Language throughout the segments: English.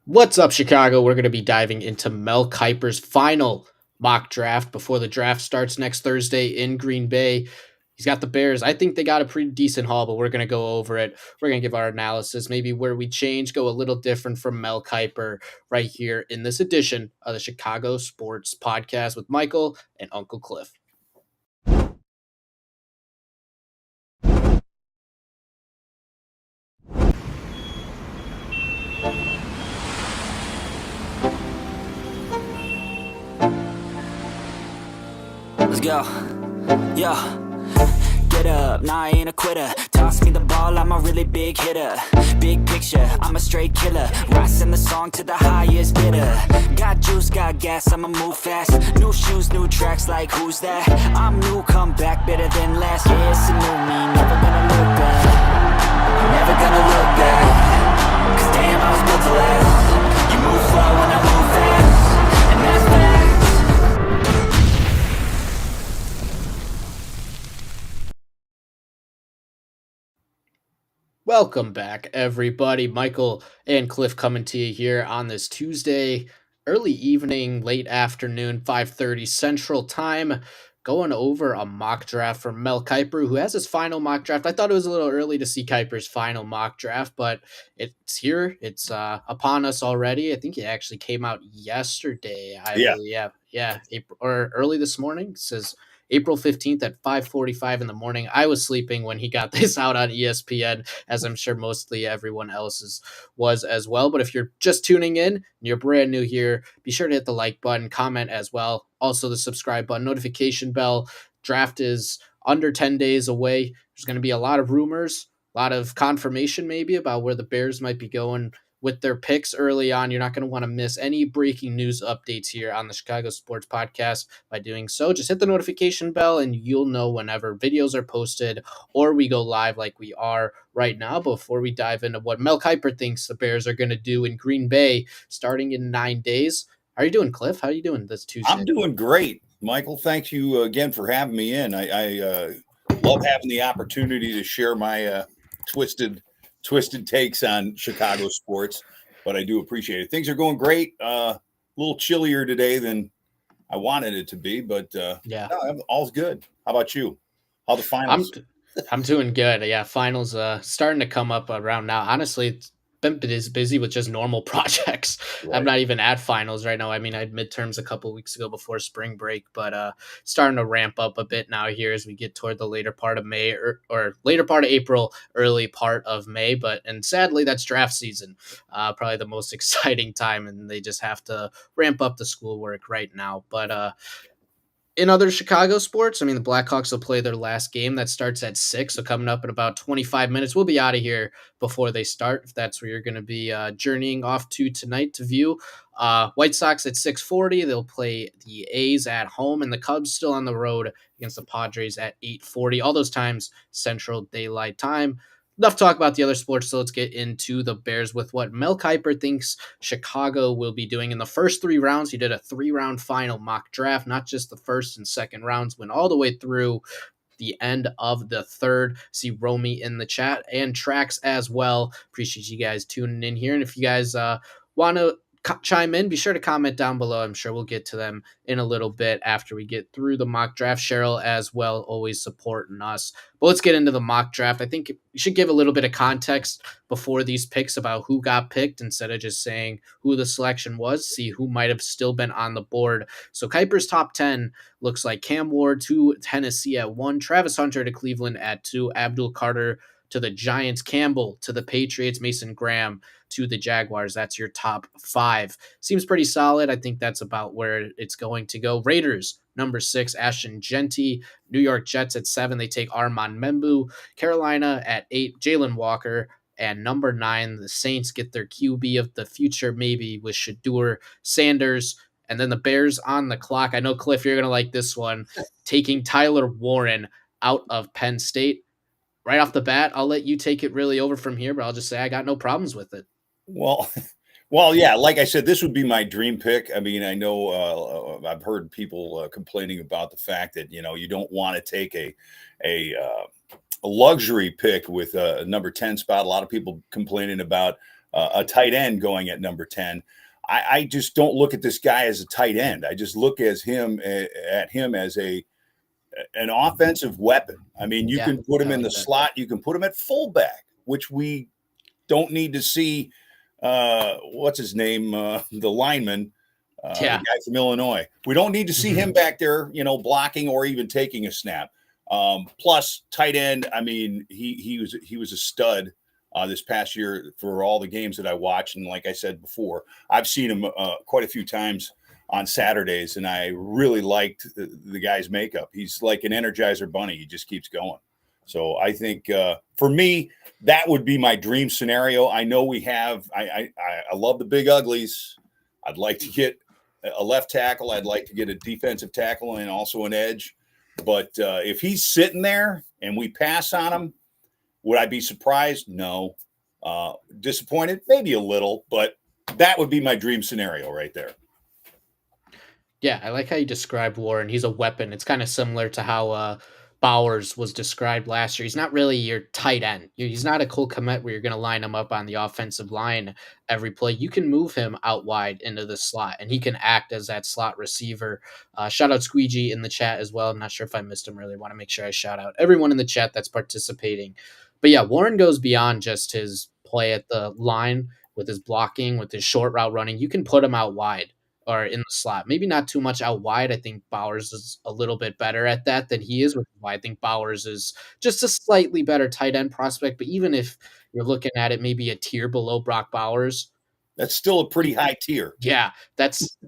What's up, Chicago? We're going to be diving into Mel Kiper's final mock draft before the draft starts next Thursday in Green Bay. He's got the Bears. I think they got a pretty decent haul, but we're going to go over it. We're going to give our analysis, maybe where we change, go a little different from Mel Kiper right here in this edition of the Chicago Sports Podcast with Michael and Uncle Cliff. Let's go. Yo. Get up, nah, I ain't a quitter. Toss me the ball, I'm a really big hitter. Big picture, I'm a straight killer. Rising the song to the highest bidder. Got juice, got gas, I'ma move fast. New shoes, new tracks, like who's that? I'm new, come back, better than last. Yeah, it's a new me, never gonna look back. Never gonna look back. Cause damn, I was built to last. You move slow and I move fast. And that's facts. Welcome back, everybody. Michael and Cliff coming to you here on this Tuesday, early evening, late afternoon, 5:30 Central Time, going over a mock draft for Mel Kiper, who has his final mock draft. I thought it was a little early to see Kiper's final mock draft, but it's here. It's upon us already. I think it actually came out yesterday. I Yeah. believe. Yeah, April, or early this morning. It says April 15th at 5:45 in the morning. I was sleeping when he got this out on ESPN, as I'm sure mostly everyone else's was as well. But if you're just tuning in and you're brand new here, be sure to hit the like button, comment as well. Also the subscribe button, notification bell. Draft is under 10 days away. There's going to be a lot of rumors, a lot of confirmation maybe about where the Bears might be going with their picks early on. You're not going to want to miss any breaking news updates here on the Chicago Sports Podcast. By doing so, just hit the notification bell and you'll know whenever videos are posted or we go live like we are right now. Before we dive into what Mel Kiper thinks the Bears are going to do in Green Bay starting in 9 days. How are you doing, Cliff? How are you doing this Tuesday? I'm doing great, Michael. Thank you again for having me in. I love having the opportunity to share my twisted takes on Chicago sports, but I do appreciate it. Things are going great. A little chillier today than I wanted it to be, but Yeah. no, all's good. How about you? How the finals? I'm doing good. Yeah, finals starting to come up around now. Honestly, it's been busy with just normal projects. Right. I'm not even at finals right now. I mean, I had midterms a couple weeks ago before spring break, but starting to ramp up a bit now here as we get toward the later part of May or later part of April, early part of May. And sadly, that's draft season. Probably the most exciting time, and they just have to ramp up the schoolwork right now. But in other Chicago sports, I mean, the Blackhawks will play their last game. That starts at 6, so coming up in about 25 minutes. We'll be out of here before they start, if that's where you're going to be journeying off to tonight to view. White Sox at 6:40. They'll play the A's at home, and the Cubs still on the road against the Padres at 8:40. All those times, Central Daylight Time. Enough talk about the other sports, so let's get into the Bears with what Mel Kiper thinks Chicago will be doing in the first 3 rounds. He did a 3-round final mock draft, not just the first and second rounds, went all the way through the end of the third. See Romy in the chat and tracks as well. Appreciate you guys tuning in here. And if you guys want to chime in, be sure to comment down below. I'm sure we'll get to them in a little bit after we get through the mock draft. Cheryl as well, always supporting us. But let's get into the mock draft. I think we should give a little bit of context before these picks about who got picked instead of just saying who the selection was, see who might have still been on the board. So Kiper's top 10 looks like Cam Ward to Tennessee at 1, Travis Hunter to Cleveland at 2, Abdul Carter to the Giants, Campbell to the Patriots, Mason Graham to the Jaguars. That's your top 5. Seems pretty solid. I think that's about where it's going to go. Raiders, number 6, Ashton Genty. New York Jets at 7. They take Armand Membu. Carolina at 8, Jalen Walker. And number 9, the Saints get their QB of the future, maybe with Shadur Sanders. And then the Bears on the clock. I know, Cliff, you're going to like this one. Taking Tyler Warren out of Penn State. Right off the bat, I'll let you take it really over from here, but I'll just say I got no problems with it. Well, yeah, like I said, this would be my dream pick. I mean, I know I've heard people complaining about the fact that, you don't want to take a luxury pick with a number 10 spot. A lot of people complaining about a tight end going at number 10. I just don't look at this guy as a tight end. I just look at him as an offensive weapon. I mean, you Yeah, can put him I in like the that. slot, you can put him at fullback, which we don't need to see. What's his name? The lineman, the Yeah. guy from Illinois. We don't need to see him back there, blocking or even taking a snap. Plus, tight end. I mean, he was a stud this past year for all the games that I watched, and like I said before, I've seen him quite a few times on Saturdays, and I really liked the guy's makeup. He's like an Energizer bunny. He just keeps going. So I think for me, that would be my dream scenario. I know we have. I love the big uglies. I'd like to get a left tackle. I'd like to get a defensive tackle and also an edge. But if he's sitting there and we pass on him, would I be surprised? No. Disappointed? Maybe a little, but that would be my dream scenario right there. Yeah, I like how you described Warren. He's a weapon. It's kind of similar to how Bowers was described last year. He's not really your tight end. He's not a Cole Kmet where you're going to line him up on the offensive line every play. You can move him out wide into the slot, and he can act as that slot receiver. Shout out Squeegee in the chat as well. I'm not sure if I missed him earlier. Want to make sure I shout out everyone in the chat that's participating. But yeah, Warren goes beyond just his play at the line with his blocking, with his short route running. You can put him out wide or in the slot. Maybe not too much out wide. I think Bowers is a little bit better at that than he is, which is why I think Bowers is just a slightly better tight end prospect. But even if you're looking at it maybe a tier below Brock Bowers, That's still a pretty high tier. yeah,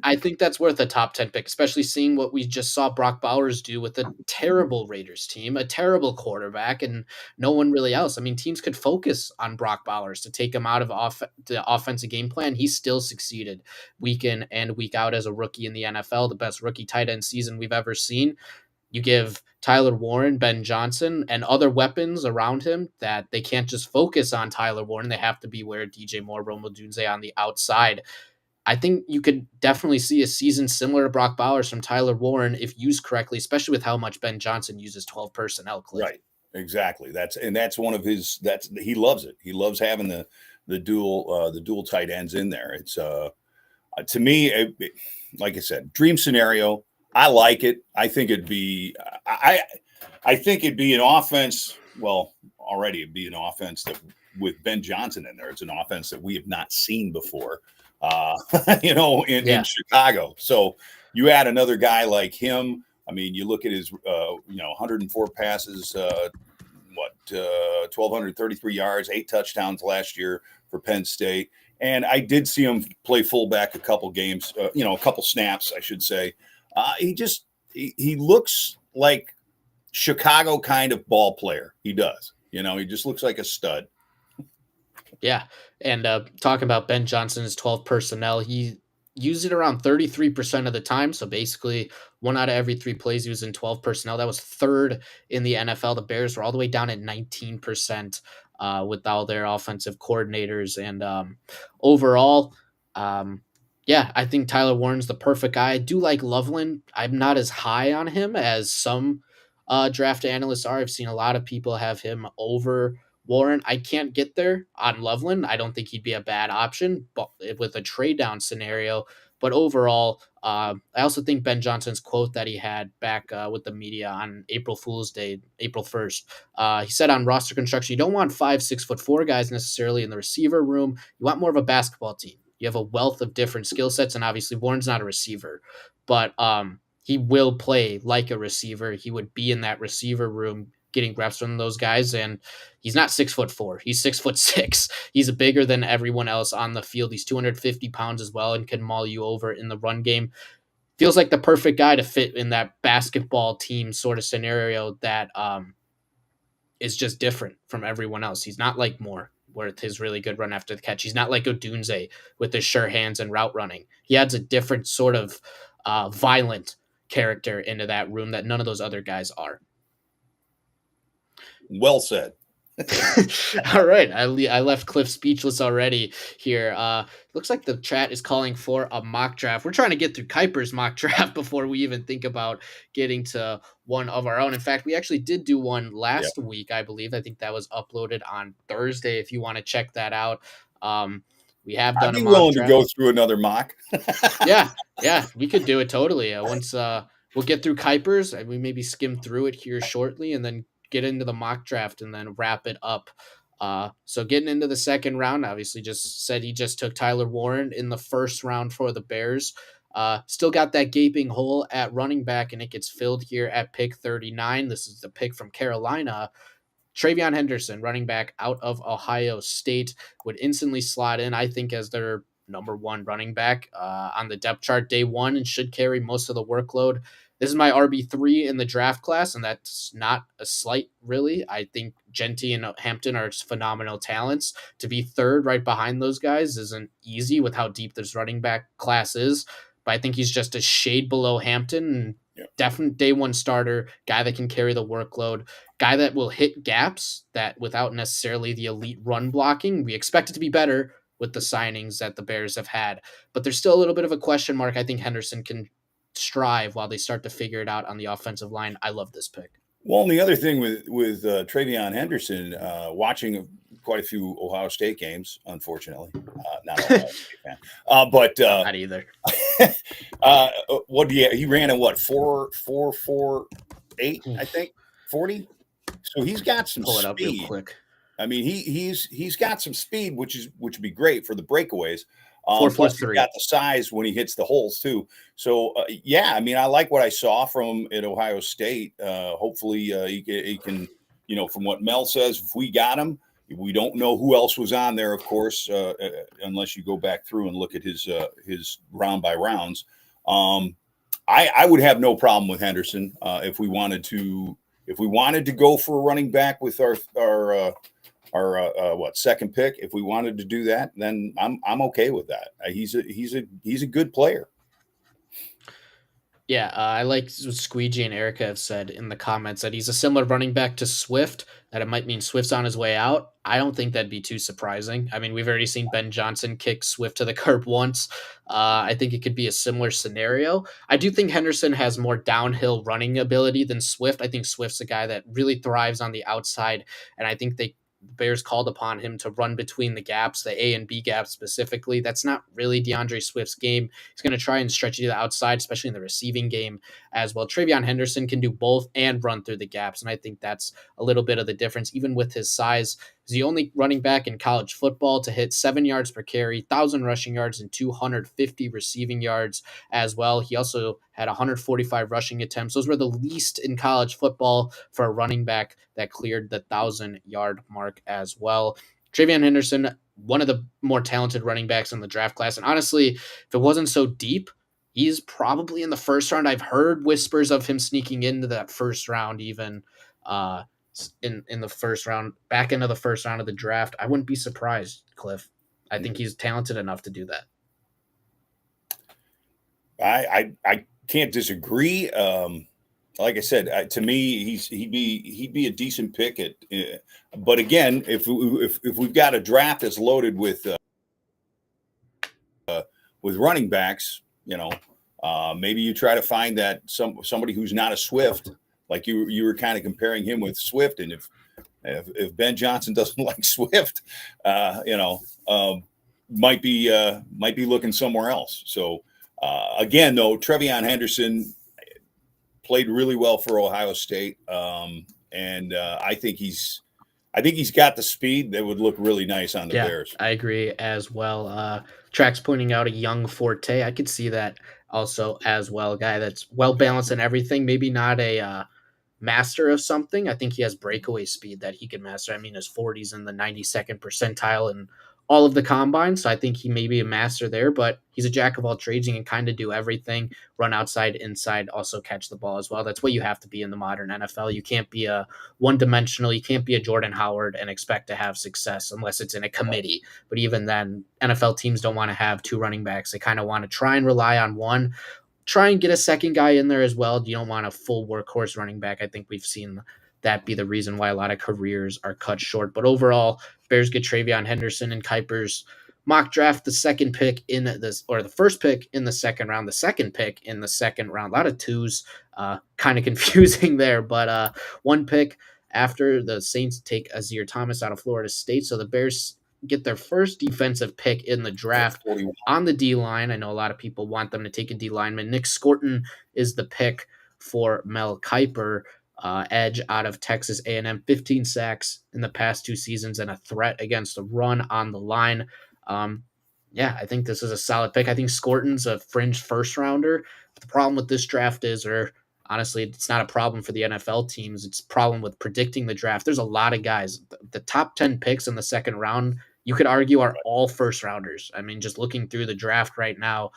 I think that's worth a top 10 pick, especially seeing what we just saw Brock Bowers do with a terrible Raiders team, a terrible quarterback, and no one really else. I mean, teams could focus on Brock Bowers to take him out of the offensive game plan. He still succeeded week in and week out as a rookie in the NFL, the best rookie tight end season we've ever seen. You give Tyler Warren, Ben Johnson, and other weapons around him that they can't just focus on Tyler Warren. They have to beware DJ Moore, Rome Odunze on the outside. I think you could definitely see a season similar to Brock Bowers from Tyler Warren if used correctly, especially with how much Ben Johnson uses 12 personnel. Cliff. Right. Exactly. That's one of his. He loves it. He loves having the dual tight ends in there. It's to me, like I said, dream scenario. I like it. I think it'd be an offense. Well, already it'd be an offense that with Ben Johnson in there, it's an offense that we have not seen before. In Chicago. So you add another guy like him. I mean, you look at his 104 passes, 1,233 yards, 8 touchdowns last year for Penn State. And I did see him play fullback a couple games, a couple snaps, I should say. He looks like Chicago kind of ball player. He does. He just looks like a stud. Yeah. And talking about Ben Johnson's 12 personnel, he used it around 33% of the time. So basically, 1 out of every 3 plays he was in 12 personnel. That was third in the NFL. The Bears were all the way down at 19% with all their offensive coordinators. And overall, I think Tyler Warren's the perfect guy. I do like Loveland. I'm not as high on him as some draft analysts are. I've seen a lot of people have him over Warren. I can't get there on Loveland. I don't think he'd be a bad option, but with a trade down scenario. But overall, I also think Ben Johnson's quote that he had back with the media on April Fool's Day, April 1st, he said on roster construction, you don't want 5'6'4" guys necessarily in the receiver room. You want more of a basketball team. You have a wealth of different skill sets, and obviously Warren's not a receiver, but he will play like a receiver. He would be in that receiver room getting reps from those guys, and he's not 6'4". He's 6'6". He's bigger than everyone else on the field. He's 250 pounds as well and can maul you over in the run game. Feels like the perfect guy to fit in that basketball team sort of scenario that is just different from everyone else. He's not like Moore with his really good run after the catch. He's not like Odunze with his sure hands and route running. He adds a different sort of violent character into that room that none of those other guys are. Well said. All right. I left Cliff speechless already here. Looks like the chat is calling for a mock draft. We're trying to get through Kiper's mock draft before we even think about getting to one of our own. In fact, we actually did do one last week, I believe. I think that was uploaded on Thursday if you want to check that out. We have I'd done a be mock willing to draft. go through another mock. Yeah, we could do it totally. Once we'll get through Kuiper's, and we maybe skim through it here shortly, and then get into the mock draft, and then wrap it up. So getting into the second round, obviously, just said he just took Tyler Warren in the first round for the Bears. Still got that gaping hole at running back, and it gets filled here at pick 39. This is the pick from Carolina. TreVeyon Henderson, running back out of Ohio State, would instantly slot in, I think, as their number one running back on the depth chart day one, and should carry most of the workload. This is my RB3 in the draft class, and that's not a slight, really. I think Genty and Hampton are phenomenal talents. To be third right behind those guys isn't easy with how deep this running back class is, but I think he's just a shade below Hampton. Definite day one starter, guy that can carry the workload, guy that will hit gaps that without necessarily the elite run blocking. We expect it to be better with the signings that the Bears have had, but there's still a little bit of a question mark. I think Henderson can strive while they start to figure it out on the offensive line. I love this pick. Well, and the other thing with TreVeyon Henderson, watching quite a few Ohio State games, unfortunately, not an Ohio State fan, but Not either. what do you? He ran a what 4.48, I think 40. So he's got some Pull it up real speed. quick. I mean, he's got some speed, which would be great for the breakaways. 4.43. Plus he's got the size when he hits the holes too. So yeah, I mean, I like what I saw from him at Ohio State. Hopefully he can, from what Mel says, if we got him, we don't know who else was on there, of course, unless you go back through and look at his round by rounds. I would have no problem with Henderson if we wanted to go for a running back with our second pick. If we wanted to do that, then I'm okay with that. He's a good player. Yeah, I like what Squeegee and Erica have said in the comments that he's a similar running back to Swift, that it might mean Swift's on his way out. I don't think that'd be too surprising. I mean, we've already seen Ben Johnson kick Swift to the curb once. I think it could be a similar scenario. I do think Henderson has more downhill running ability than Swift. I think Swift's a guy that really thrives on the outside, and I think the Bears called upon him to run between the gaps, the A and B gaps specifically. That's not really DeAndre Swift's game. He's going to try and stretch you to the outside, especially in the receiving game as well. TreVeyon Henderson can do both and run through the gaps, and I think that's a little bit of the difference, even with his size. He's the only running back in college football to hit 7 yards per carry, 1,000 rushing yards, and 250 receiving yards as well. He also had 145 rushing attempts. Those were the least in college football for a running back that cleared the 1,000-yard mark as well. TreVeyon Henderson, one of the more talented running backs in the draft class. And honestly, if it wasn't so deep, he's probably in the first round. I've heard whispers of him sneaking into that first round, even in the first round, back into the first round of the draft. I wouldn't be surprised, Cliff. I think he's talented enough to do that. I can't disagree. Like I said, to me, he'd be a decent pick but again, if we've got a draft that's loaded with running backs, maybe you try to find that somebody who's not a Swift, like you were kind of comparing him with Swift, and if Ben Johnson doesn't like Swift, might be looking somewhere else. So again, though, TreVeyon Henderson played really well for Ohio State, and I think he's got the speed that would look really nice on the Bears. I agree as well. Track's pointing out a young Forte. I could see that also as well. A guy that's well balanced in everything. Maybe not a master of something. I think he has breakaway speed that he can master. I mean, his 40s in the 92nd percentile and all of the combines. So I think he may be a master there, but he's a jack of all trades. He can kind of do everything, run outside, inside, also catch the ball as well. That's what you have to be in the modern NFL. You can't be a one-dimensional. You can't be a Jordan Howard and expect to have success unless it's in a committee. But even then, NFL teams don't want to have two running backs. They kind of want to try and rely on one. Try and get a second guy in there as well. You don't want a full workhorse running back. I think we've seen that be the reason why a lot of careers are cut short. But overall, Bears get TreVeyon Henderson in Kiper's mock draft, the second pick in this, or the first pick in the second round, the second pick in the second round. A lot of twos, kind of confusing there, but one pick after the Saints take Azir Thomas out of Florida State. So the Bears get their first defensive pick in the draft 41. on the D line. I know a lot of people want them to take a D lineman. Nic Scourton is the pick for Mel Kiper, edge out of Texas A&M. 15 sacks in the past 2 seasons and a threat against the run on the line. Yeah, I think this is a solid pick. I think Scourton's a fringe first rounder. The problem with this draft is, or honestly, it's not a problem for the NFL teams. It's a problem with predicting the draft. There's a lot of guys. The top 10 picks in the second round, you could argue, are all first rounders. I mean, just looking through the draft right now,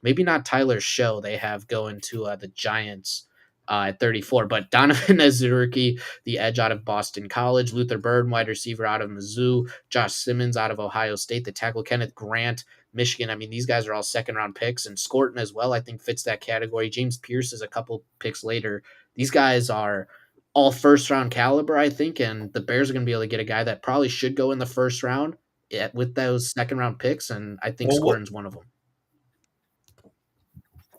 maybe not Tyler Show they have going to the Giants at 34, but Donovan Ezurike, the edge out of Boston College, Luther Burden, wide receiver out of Mizzou, Josh Simmons out of Ohio State, the tackle Kenneth Grant, Michigan. I mean, these guys are all second round picks, and Scourton as well, I think, fits that category. James Pierce is a couple picks later. These guys are all first round caliber, I think, and the Bears are going to be able to get a guy that probably should go in the first round with those second round picks, and I think Scourton's one of them.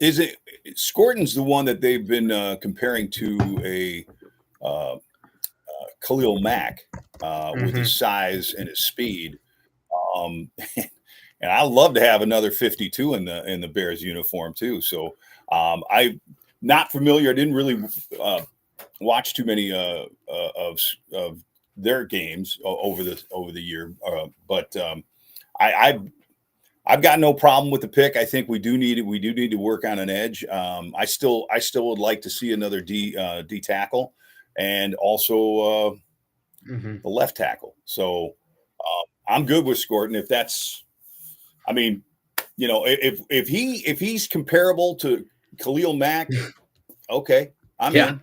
Is it Scourton's the one that they've been comparing to a Khalil Mack with his size and his speed? And I love to have another 52 in the Bears uniform too. So I'm not familiar. I didn't really watch too many of their games over the year, but I've got no problem with the pick. I think we do need to work on an edge. I still would like to see another D tackle and also the left tackle. So I'm good with Scourton if that's. I mean, you know, if he's comparable to Khalil Mack, okay, I'm in.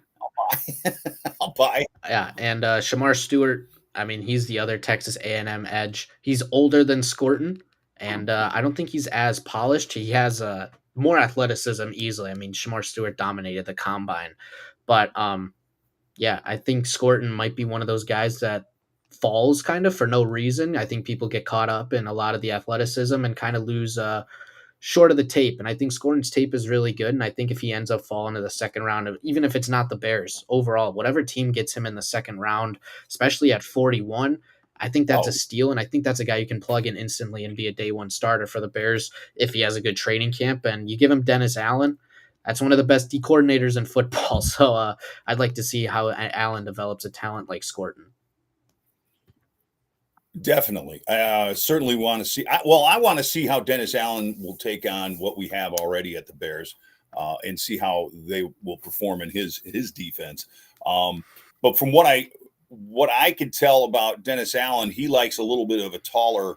I'll buy. Yeah, and Shamar Stewart. I mean, he's the other Texas A&M edge. He's older than Scourton. And I don't think he's as polished. He has more athleticism easily. I mean, Shamar Stewart dominated the combine. But, yeah, I think Scourton might be one of those guys that falls kind of for no reason. I think people get caught up in a lot of the athleticism and kind of lose short of the tape. And I think Scourton's tape is really good. And I think if he ends up falling to the second round, even if it's not the Bears, overall, whatever team gets him in the second round, especially at 41, I think that's a steal, and I think that's a guy you can plug in instantly and be a day one starter for the Bears if he has a good training camp. And you give him Dennis Allen, that's one of the best D coordinators in football. So I'd like to see how Allen develops a talent like Scourton. Definitely. I certainly want to see. I want to see how Dennis Allen will take on what we have already at the Bears and see how they will perform in his defense. But from what I could tell about Dennis Allen, he likes a little bit of a taller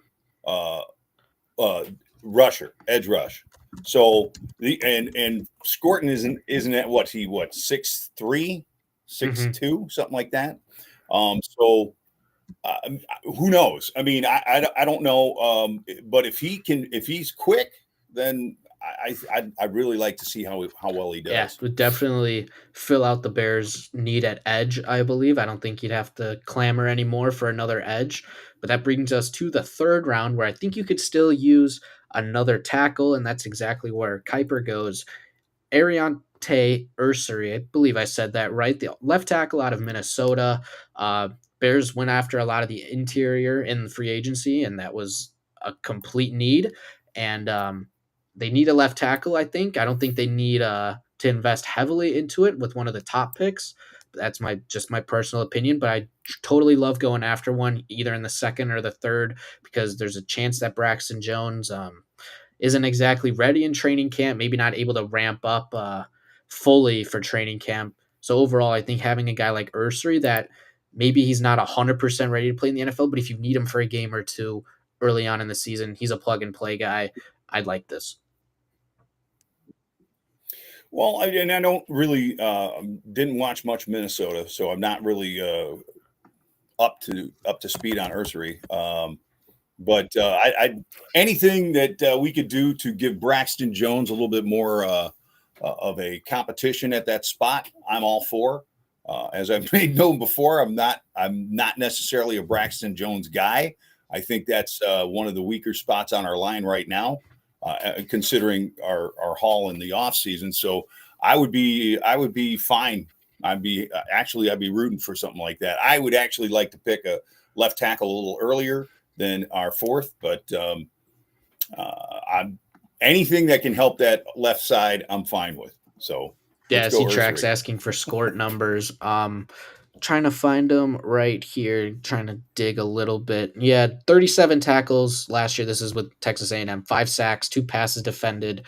rusher, edge rush. So and Scourton isn't at what 6'3", 6'2", something like that. So who knows? I mean, I don't know. But if he's quick, then I'd really like to see how well he does. Yeah, would definitely fill out the Bears' need at edge, I believe. I don't think you'd have to clamor anymore for another edge. But that brings us to the third round, where I think you could still use another tackle, and that's exactly where Kiper goes. Aireontae Ersery, I believe I said that right. The left tackle out of Minnesota. Bears went after a lot of the interior in the free agency, and that was a complete need. And they need a left tackle, I think. I don't think they need to invest heavily into it with one of the top picks. That's just my personal opinion, but I totally love going after one either in the second or the third because there's a chance that Braxton Jones isn't exactly ready in training camp, maybe not able to ramp up fully for training camp. So overall, I think having a guy like Ersery that maybe he's not 100% ready to play in the NFL, but if you need him for a game or two early on in the season, he's a plug-and-play guy. I'd like this. Well, I don't really didn't watch much Minnesota, so I'm not really up to speed on Ersery. But anything that we could do to give Braxton Jones a little bit more of a competition at that spot, I'm all for. As I've made known before, I'm not necessarily a Braxton Jones guy. I think that's one of the weaker spots on our line right now, considering our haul in the offseason. So I would be fine. I'd be rooting for something like that. I would actually like to pick a left tackle a little earlier than our fourth, but I'm anything that can help that left side, I'm fine with. So Yeah, let's I go see Track's Ersery. asking for Scourt numbers. Trying to find them right here, trying to dig a little bit. Yeah, 37 tackles last year. This is with Texas A&M. 5 sacks, 2 passes defended,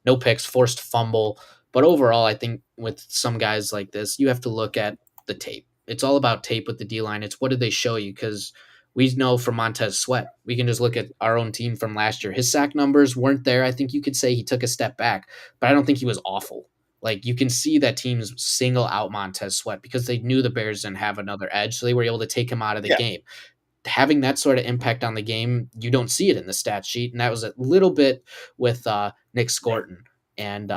no picks, forced fumble. But overall, I think with some guys like this, you have to look at the tape. It's all about tape with the D-line. It's what did they show you? Because we know from Montez Sweat, we can just look at our own team from last year. His sack numbers weren't there. I think you could say he took a step back, but I don't think he was awful. Like you can see that teams single out Montez Sweat because they knew the Bears didn't have another edge, so they were able to take him out of the Yeah. game. Having that sort of impact on the game, you don't see it in the stat sheet, and that was a little bit with Nic Scourton, and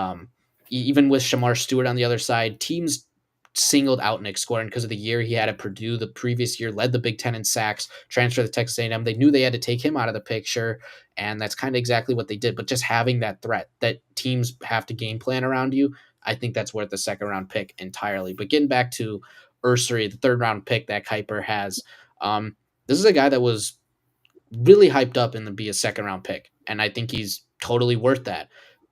even with Shamar Stewart on the other side, teams singled out Nic Scourton because of the year he had at Purdue. The previous year, led the Big Ten in sacks, transferred to Texas A&M. They knew they had to take him out of the picture, and that's kind of exactly what they did. But just having that threat that teams have to game plan around you, I think that's worth the second round pick entirely. But getting back to Ersery, the third round pick that Kiper has, this is a guy that was really hyped up in the be a second round pick, and I think he's totally worth that.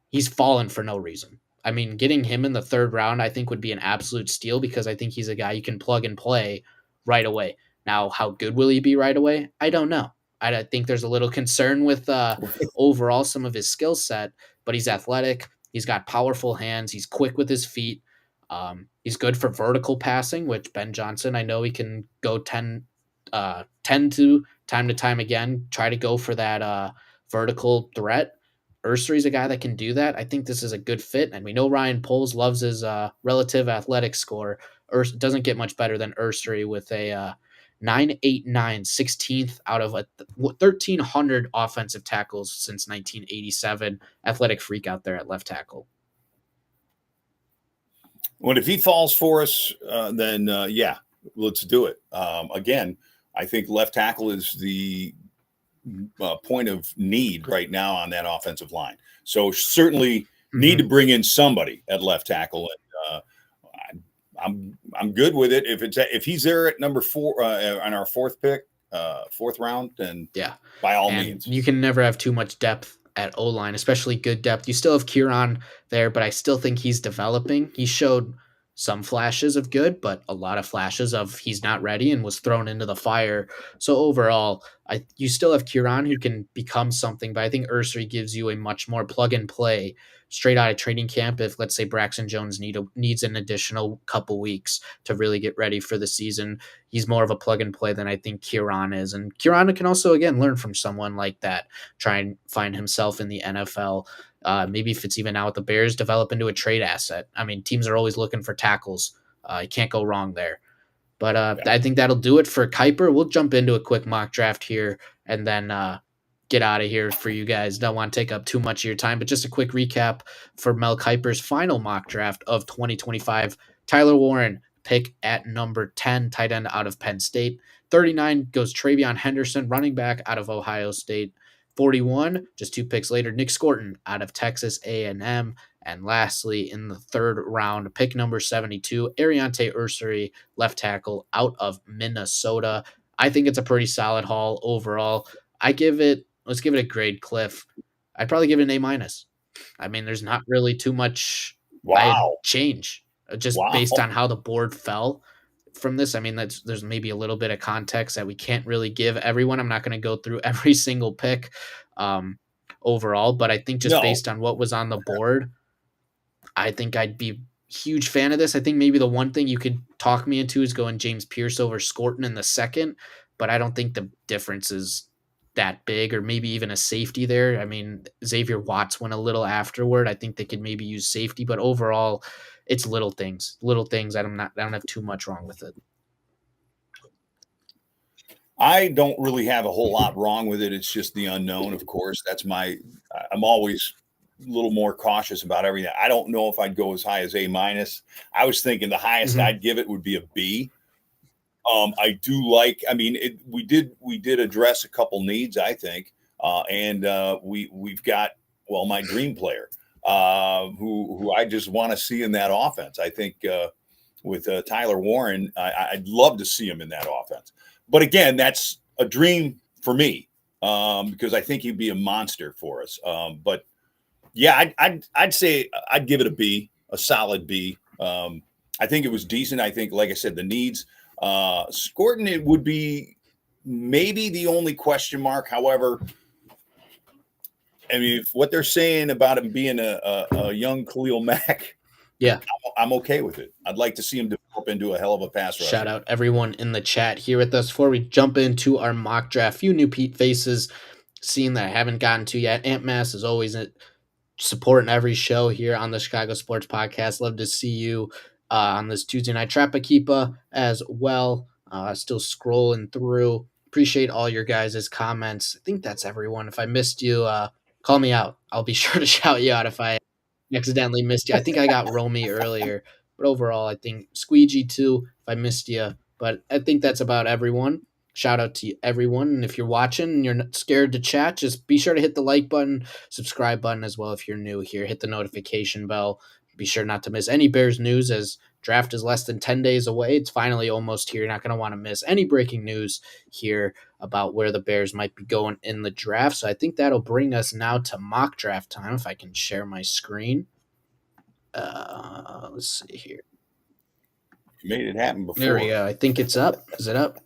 He's fallen for no reason. I mean, getting him in the third round, I think would be an absolute steal because I think he's a guy you can plug and play right away. Now, how good will he be right away? I don't know. I think there's a little concern with overall some of his skill set, but he's athletic. He's got powerful hands. He's quick with his feet. He's good for vertical passing, which Ben Johnson, I know he can go 10 to time again, try to go for that vertical threat. Ersery's a guy that can do that. I think this is a good fit, and we know Ryan Poles loves his relative athletic score. Doesn't get much better than Ersery with a 989, 16th out of 1,300 offensive tackles since 1987. Athletic freak out there at left tackle. Well, if he falls for us, then yeah, let's do it. Again, I think left tackle is the point of need right now on that offensive line. So certainly need to bring in somebody at left tackle. And I'm good with it. If he's there at number 4 on our fourth round, then yeah, by all means. You can never have too much depth at O-line, especially good depth. You still have Kieran there, but I still think he's developing. He showed some flashes of good, but a lot of flashes of he's not ready and was thrown into the fire. So overall, you still have Kieran who can become something, but I think Ersery gives you a much more plug and play straight out of training camp. If let's say Braxton Jones needs an additional couple weeks to really get ready for the season, he's more of a plug and play than I think Kieran is. And Kieran can also, again, learn from someone like that, try and find himself in the NFL. Maybe if it's even now with the Bears, develop into a trade asset. I mean, teams are always looking for tackles. You can't go wrong there. But I think that'll do it for Kiper. We'll jump into a quick mock draft here and then get out of here for you guys. Don't want to take up too much of your time, but just a quick recap for Mel Kiper's final mock draft of 2025. Tyler Warren, pick at number 10, tight end out of Penn State. 39 goes TreVeyon Henderson, running back out of Ohio State. 41, just 2 picks later, Nic Scourton out of Texas A&M. And lastly, in the third round, pick number 72, Aireontae Ersery, left tackle out of Minnesota. I think it's a pretty solid haul overall. Let's give it a grade, Cliff. I'd probably give it an A-. I mean, there's not really too much change just based on how the board fell from this. I mean, there's maybe a little bit of context that we can't really give everyone. I'm not going to go through every single pick overall, but I think just based on what was on the board, I think I'd be a huge fan of this. I think maybe the one thing you could talk me into is going James Pierce over Scourton in the second, but I don't think the difference is that big, or maybe even a safety there. I mean, Xavier Watts went a little afterward. I think they could maybe use safety, but overall, it's little things. I don't have too much wrong with it. I don't really have a whole lot wrong with it. It's just the unknown, of course. I'm always a little more cautious about everything. I don't know if I'd go as high as A-. I was thinking the highest I'd give it would be a B. I do like, I mean, we did address a couple needs, I think. And we've got, my dream player, who I just want to see in that offense. I think with Tyler Warren, I'd love to see him in that offense. But again, that's a dream for me, because I think he'd be a monster for us. But yeah, I'd say I'd give it a B, a solid B. I think it was decent. I think, like I said, the needs. Scourton, it would be maybe the only question mark. However, I mean, if what they're saying about him being a young Khalil Mack, Yeah. I'm okay with it. I'd like to see him develop into a hell of a pass rusher. Shout out everyone in the chat here with us. Before we jump into our mock draft, few new Pete faces, seeing that I haven't gotten to yet. Ant Mass is always supporting every show here on the Chicago Sports Podcast. Love to see you on this Tuesday night. Trapakeepa as well. Still scrolling through. Appreciate all your guys' comments. I think that's everyone. If I missed you, call me out. I'll be sure to shout you out if I accidentally missed you. I think I got Romy earlier, but overall, I think Squeegee too, if I missed you. But I think that's about everyone. Shout out to everyone. And if you're watching and you're not scared to chat, just be sure to hit the like button, subscribe button as well if you're new here. Hit the notification bell. Be sure not to miss any Bears news as draft is less than 10 days away. It's finally almost here. You're not going to want to miss any breaking news here about where the Bears might be going in the draft. So I think that'll bring us now to mock draft time. If I can share my screen. Let's see here. You made it happen before. There we go. I think it's up. Is it up?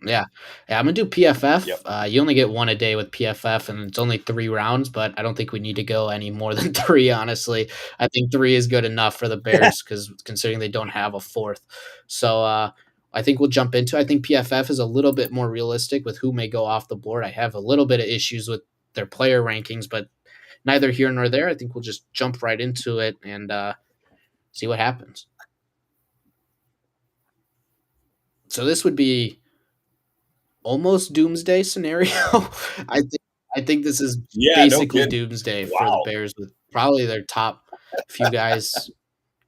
Yeah. I'm going to do PFF. Yep. You only get one a day with PFF, and it's only 3 rounds, but I don't think we need to go any more than 3, honestly. I think 3 is good enough for the Bears because considering they don't have a 4th. So I think we'll jump into it. I think PFF is a little bit more realistic with who may go off the board. I have a little bit of issues with their player rankings, but neither here nor there. I think we'll just jump right into it and see what happens. So this would be almost doomsday scenario. I think this is basically doomsday for the Bears with probably their top few guys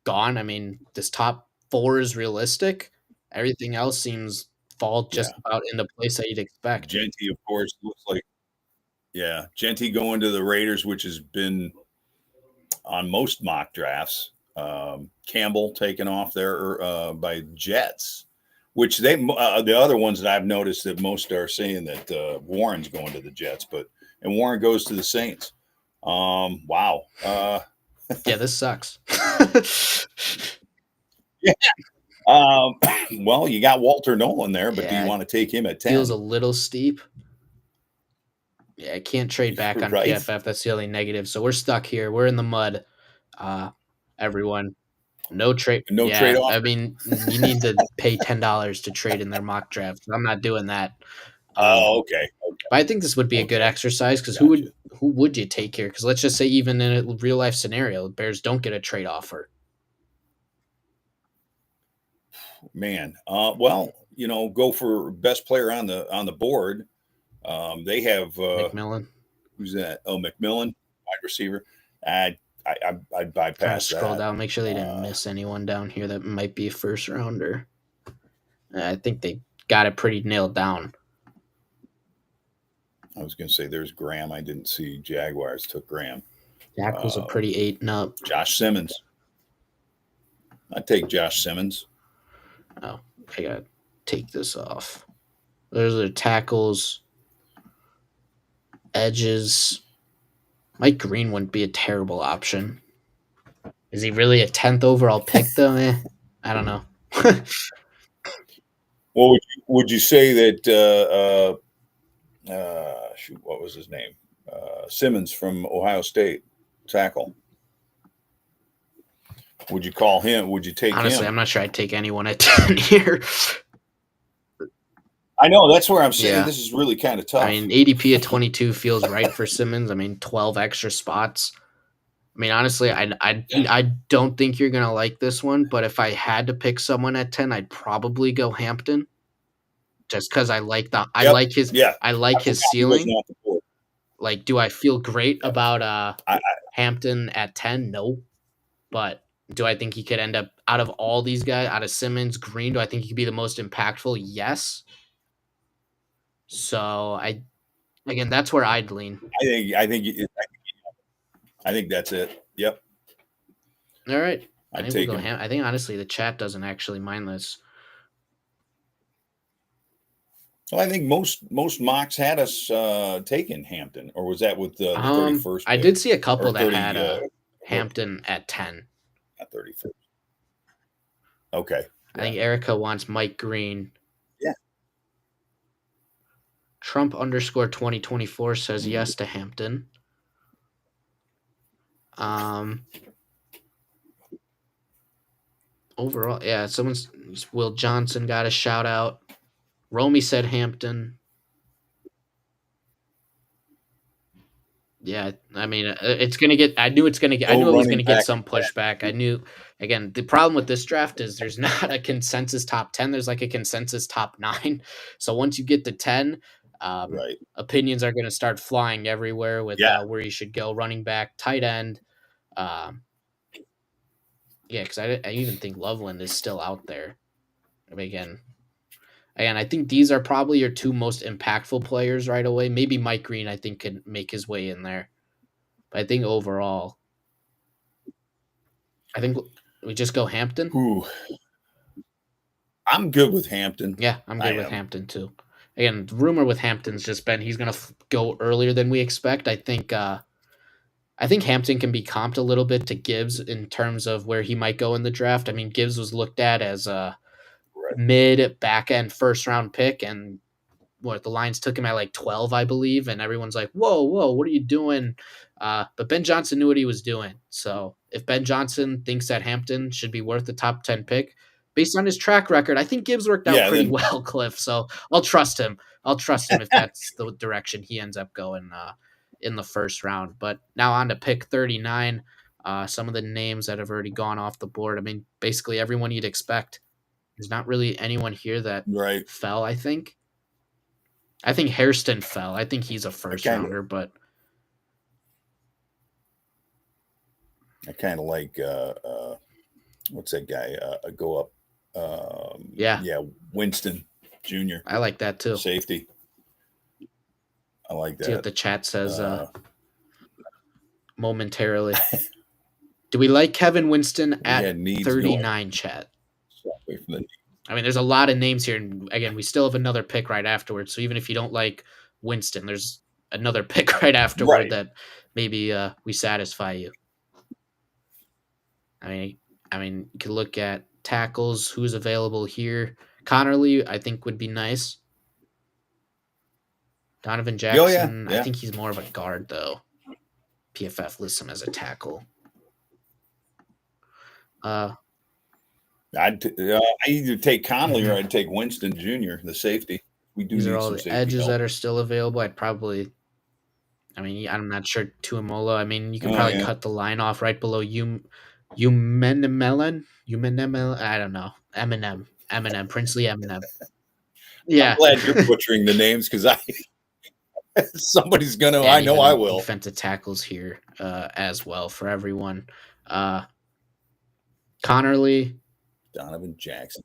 gone. I mean, this top 4 is realistic. Everything else seems fall just about into place that you'd expect. Genty, of course, looks like Genty going to the Raiders, which has been on most mock drafts. Campbell taken off there by Jets. Which the other ones that I've noticed that most are saying that Warren's going to the Jets, and Warren goes to the Saints. Wow. Yeah, this sucks. Yeah. Well, you got Walter Nolan there, but do you want to take him at 10? Feels a little steep. Yeah, I can't trade back on PFF. That's the only negative. So we're stuck here. We're in the mud. Everyone. No trade. No trade off. I mean, you need to pay $10 to trade in their mock draft. I'm not doing that. Okay. But I think this would be a good exercise because who would you take here? Because let's just say even in a real life scenario, the Bears don't get a trade offer. Man, well, go for best player on the board. They have McMillan. Who's that? Oh, McMillan, wide receiver. I'd bypass scroll down, make sure they didn't miss anyone down here that might be a first rounder. I think they got it pretty nailed down. I was going to say there's Graham. I didn't see Jaguars took Graham. Tackles a pretty 8-up. Josh Simmons. I'd take Josh Simmons. Oh, I got to take this off. There's the tackles, edges. Mike Green wouldn't be a terrible option. Is he really a 10th overall pick, though? I don't know. Well, would you say that what was his name? Simmons from Ohio State, tackle. Would you call him? Would you take him? Honestly, I'm not sure I'd take anyone at 10 here. I know, that's where I'm saying this is really kind of tough. I mean, ADP at 22 feels right for Simmons. I mean, 12 extra spots. I mean, honestly, I don't think you're going to like this one, but if I had to pick someone at 10, I'd probably go Hampton. Just because I like his ceiling. Like, do I feel great about Hampton at 10? No. But do I think he could end up, out of all these guys, out of Simmons, Green, do I think he could be the most impactful? Yes. So that's where I'd lean. I think that's it. Yep. All right. I think honestly the chat doesn't actually mind this. Well, I think most mocks had us taking Hampton, or was that with the 31st I pick? did see a couple Or that 30, had what, Hampton at 10. not 31st. Okay. I Yeah. think Erica wants Mike Green. Yeah. Trump _2024 says yes to Hampton. Overall, yeah, Will Johnson got a shout out. Romy said Hampton. Yeah, I mean, it's gonna get. I knew it's gonna get. I No knew it was running gonna get back. some pushback. I knew. Again, the problem with this draft is there's not a consensus top 10. There's like a consensus top 9. So once you get to 10, Right. opinions are gonna start flying everywhere with Yeah. where you should go, running back, tight end. Yeah, because I even think Loveland is still out there. I mean, again, I think these are probably your two most impactful players right away. Maybe Mike Green, I think, could make his way in there. But I think overall, I think we just go Hampton. Ooh. I'm good with Hampton. Yeah, I'm good with Hampton too. Again, the rumor with Hampton's just been he's going to go earlier than we expect. I think Hampton can be comped a little bit to Gibbs in terms of where he might go in the draft. I mean, Gibbs was looked at as a mid back end first round pick, and the Lions took him at like 12, I believe, and everyone's like, whoa, what are you doing? But Ben Johnson knew what he was doing. So if Ben Johnson thinks that Hampton should be worth the top 10 pick, based on his track record, I think Gibbs worked out pretty well, Cliff. So I'll trust him. If that's the direction he ends up going in the first round. But now on to pick 39. Some of the names that have already gone off the board. I mean, basically everyone you'd expect. There's not really anyone here that fell, I think. I think Hairston fell. I think he's a first rounder, but I kind of like what's that guy? Go up. Yeah, Winston Jr. I like that too. Safety. I like that. See what the chat says momentarily. Do we like Kevin Winston at 39, chat? I mean, there's a lot of names here. And again, we still have another pick right afterwards. So even if you don't like Winston, there's another pick right afterward that maybe we satisfy you. I mean, you could look at tackles, who's available here. Connerly, I think, would be nice. Donovan Jackson, I think he's more of a guard, though. PFF lists him as a tackle. I'd either take Conley or I'd take Winston Jr., the safety. We do. These are all the edges that are still available. I'm not sure Tuamola. I mean, you can probably cut the line off right below Umenemelon. I don't know. Eminem, Princely Eminem. Yeah. I'm glad you're butchering the names because somebody's gonna. I know I will. Defensive tackles here as well for everyone. Connerly. Donovan Jackson.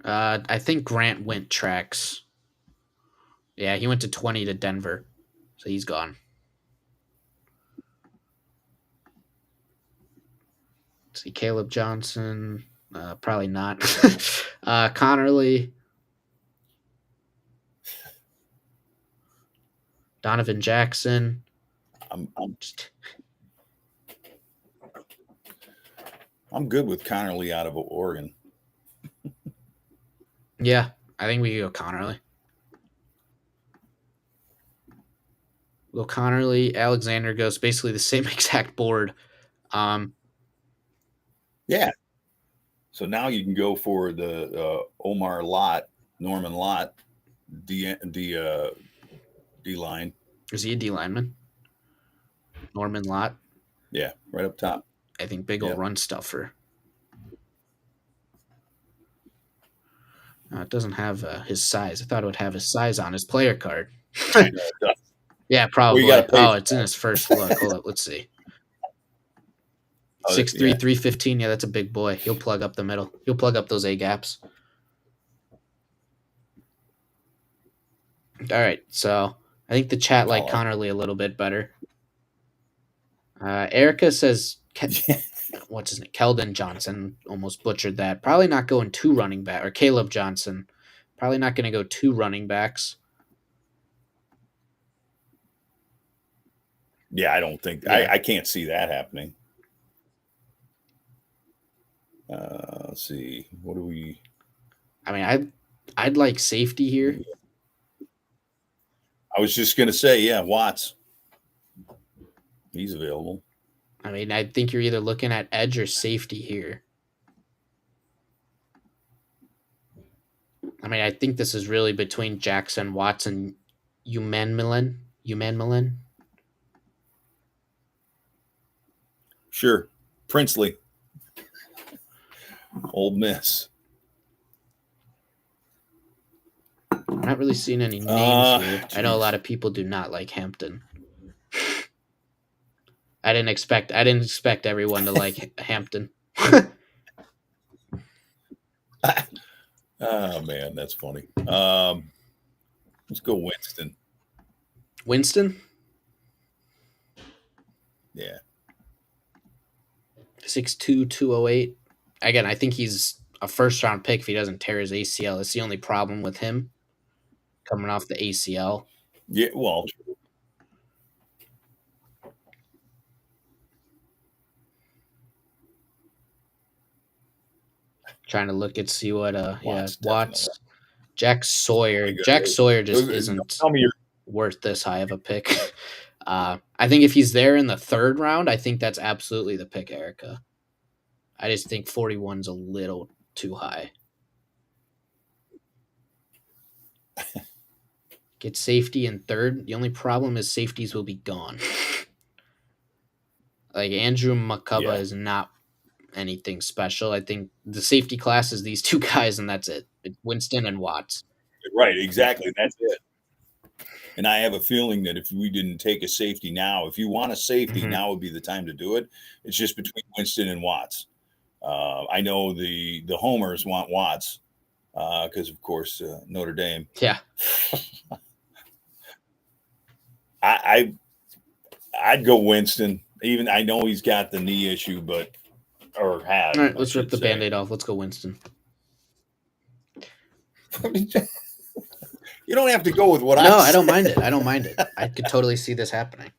I think Grant went tracks. Yeah, he went to 20 to Denver, so he's gone. Let's see, Caleb Johnson, probably not. Connerly, Donovan Jackson. I'm good with Connerly out of Oregon. Yeah, I think we could go Connerly. Will Connerly, Alexander goes basically the same exact board. Yeah. So now you can go for the Norman Lott, D line. Is he a D lineman? Norman Lott? Yeah, right up top. I think big old run stuffer. It doesn't have his size. I thought it would have his size on his player card. Yeah, probably. Well, it's in his first look. Hold up, let's see. 6'3", 315. Yeah, that's a big boy. He'll plug up the middle. He'll plug up those A gaps. All right, so I think the chat liked Connerly a little bit better. Erica says, what's his name? Keldon Johnson. Almost butchered that. Probably not going to running back. Or Caleb Johnson. Probably not going to go 2 running backs. Yeah, I don't think Yeah. I can't see that happening. Let's see. What do we? I mean, I'd like safety here. I was just gonna say, yeah, Watts. He's available. I mean, I think you're either looking at edge or safety here. I mean, I think this is really between Jackson, Watts, and Umanmielen. Sure. Princely. Old Miss. I'm not really seeing any names here. Geez. I know a lot of people do not like Hampton. I didn't expect everyone to like Hampton. Oh man, that's funny. Let's go Winston. Winston? Yeah. 6'2", 208. Again, I think he's a first round pick if he doesn't tear his ACL. That's the only problem with him coming off the ACL. Yeah, well, Trying to look and see what Watts, Watts. definitely. Jack Sawyer. Oh my God. Jack Sawyer just Don't isn't tell me you're worth this high of a pick. I think if he's there in the 3rd round, I think that's absolutely the pick, Erica. I just think 41's a little too high. Get safety in 3rd. The only problem is safeties will be gone. Like Andrew McCubba is not anything special. I think the safety class is these 2 guys, and that's it. It's Winston and Watts. right. Exactly. That's it. And I have a feeling that if we didn't take a safety now, if you want a safety, now would be the time to do it. It's just between Winston and Watts. I know the homers want Watts because, of course, Notre Dame. Yeah. I'd go Winston. Even I know he's got the knee issue, but or had. All right, let's rip the Band-Aid off. Let's go Winston. You don't have to go with what No, I I don't mind it. I don't mind it. I could totally see this happening.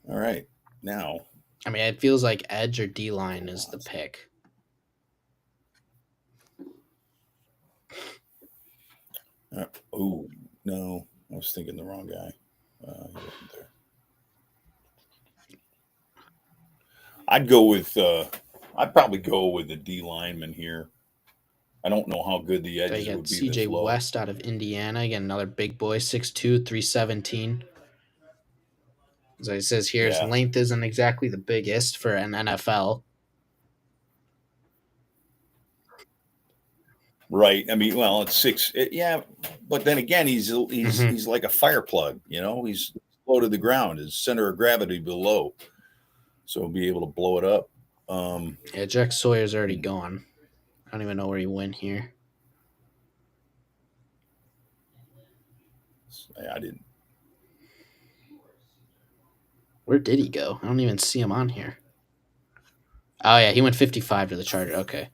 All right. Now. I mean, it feels like edge or D-line is the pick. Oh, no. I was thinking the wrong guy. He wasn't there. I'd probably go with the D lineman here. I don't know how good the edges would be. CJ West out of Indiana. Again, another big boy, 6'2", 317. As it says here, his length isn't exactly the biggest for an NFL. Right. I mean, well, it's 6. But then again, he's like a fire plug. You know, he's low to the ground. His center of gravity below, so he'll be able to blow it up. Jack Sawyer's already gone. I don't even know where he went here. I didn't. Where did he go? I don't even see him on here. Oh yeah, he went 55 to the Charger. Okay,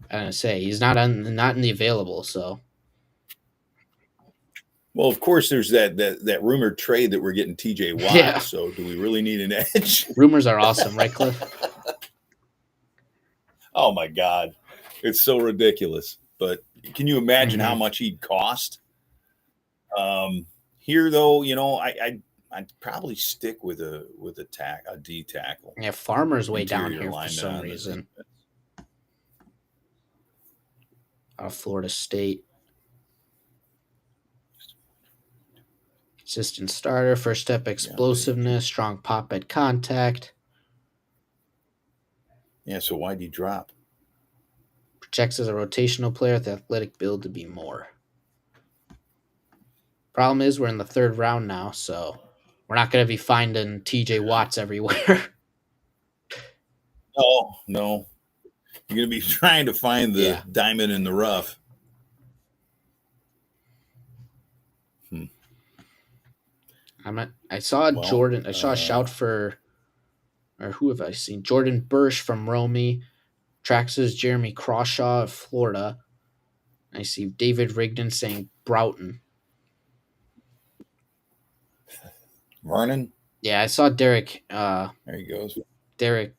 I was gonna say he's not in the available. So, well, of course, there's that rumored trade that we're getting TJ Watt. Yeah. So, do we really need an edge? Rumors are awesome, right, Cliff? Oh my God, it's so ridiculous. But can you imagine how much he'd cost? Here, though, you know, I'd probably stick with a D tackle. Yeah, Farmer's way down here for some reason. Out of Florida State. Consistent starter, first step explosiveness, strong pop at contact. Yeah, so why'd you drop? Projects as a rotational player with athletic build to be more. Problem is we're in the 3rd round now, so we're not going to be finding TJ Watts everywhere. No. You're going to be trying to find the diamond in the rough. I saw Jordan. I saw a shout for, or who have I seen? Jordan Bursch from Romy. Trax's Jeremy Crawshaw of Florida. I see David Rigdon saying Broughton. Vernon. Yeah, I saw Derek. There he goes. Derek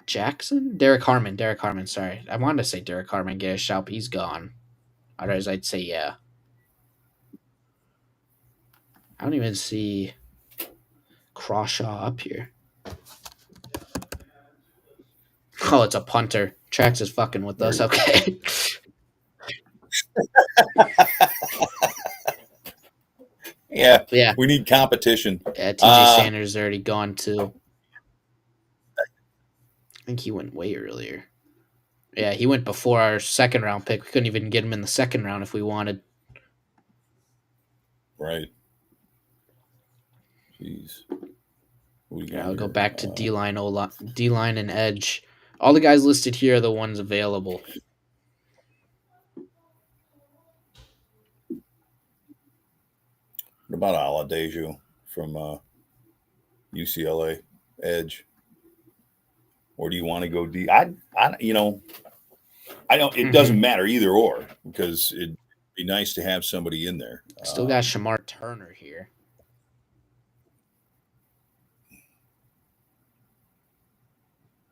Jackson? Derek Harmon. Derek Harmon, sorry. I wanted to say Derek Harmon, get a shout, but he's gone. Otherwise, I'd say yeah. I don't even see Crawshaw up here. Oh, it's a punter. Trax is fucking with us. Okay. Yeah. Yeah. We need competition. Yeah, TJ Sanders is already gone too. I think he went way earlier. Yeah, he went before our second round pick. We couldn't even get him in the second round if we wanted. Right. Jeez. Yeah, I'll go back to D-line, D-line and edge. All the guys listed here are the ones available. What about Aladejo from UCLA edge? Or do you want to go D? I don't. It doesn't matter either or, because it'd be nice to have somebody in there. Still got Shamar Turner here.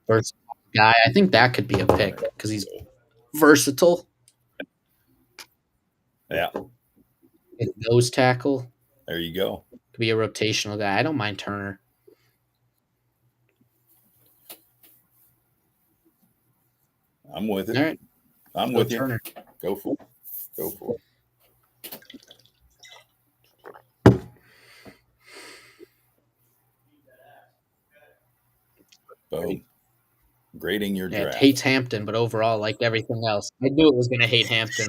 First guy, I think that could be a pick because he's versatile. Yeah. Nose tackle. There you go. Could be a rotational guy. I don't mind Turner. I'm with it. All right. I'm with Turner. You. Go for it. Go for it. Boom. Grading your draft. It hates Hampton, but overall, like everything else, I knew it was going to hate Hampton.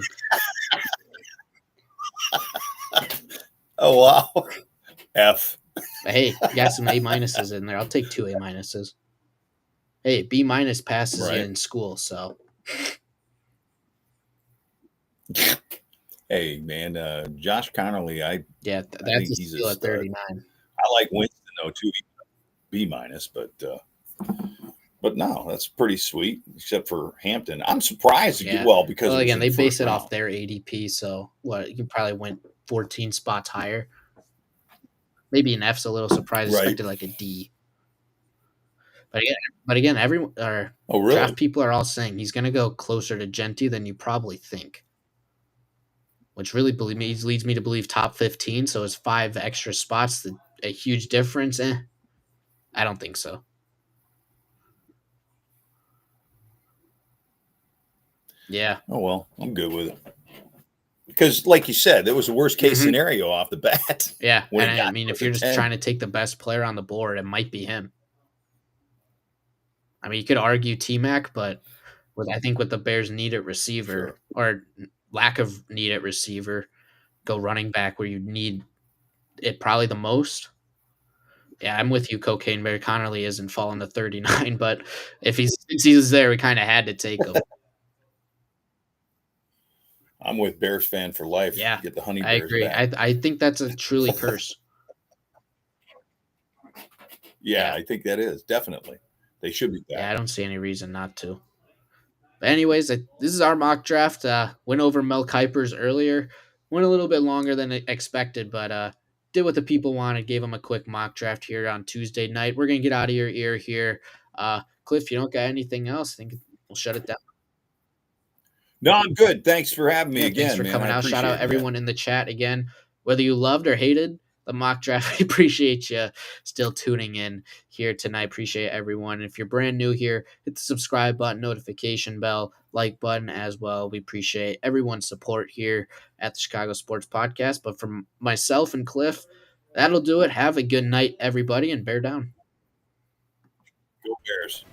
Oh, wow. F. But hey, you got some A minuses in there. I'll take 2 A minuses. Hey, B minus passes you in school, so. Hey, man, Josh Connerly, that's a steal at 39. I like Winston, though, too. B minus, but no, that's pretty sweet, except for Hampton. I'm surprised. Because again, they base it off their ADP, so you probably went 14 spots higher. Maybe an F's a little surprised. Expected like a D. But again, everyone draft people are all saying he's going to go closer to Genty than you probably think, which really leads me to believe top 15. So it's 5 extra spots, a huge difference. I don't think so. Yeah. Oh, well, I'm good with it. Because, like you said, it was the worst case scenario off the bat. Yeah. And I mean, if you're just trying to take the best player on the board, it might be him. I mean, you could argue T-Mac, but I think with the Bears' need at receiver or lack of need at receiver, go running back where you need it probably the most. Yeah, I'm with you, Cocaine Bear. Connerly isn't falling to 39, but if he's there, we kind of had to take him. I'm with Bears fan for life. Yeah, get the honey bears. I agree. I think that's a truly curse. Yeah, I think that is definitely. They should be back. Yeah, I don't see any reason not to. But anyways, this is our mock draft. Went over Mel Kiper's earlier. Went a little bit longer than expected, but did what the people wanted. Gave them a quick mock draft here on Tuesday night. We're going to get out of your ear here. Cliff, you don't got anything else? I think we'll shut it down. No, I'm good. Thanks for having me again, Thanks for coming out. Shout out everyone in the chat again. Whether you loved or hated the mock draft, we appreciate you still tuning in here tonight. Appreciate everyone. If you're brand new here, hit the subscribe button, notification bell, like button as well. We appreciate everyone's support here at the Chicago Sports Podcast. But from myself and Cliff, that'll do it. Have a good night, everybody, and bear down. Go Bears.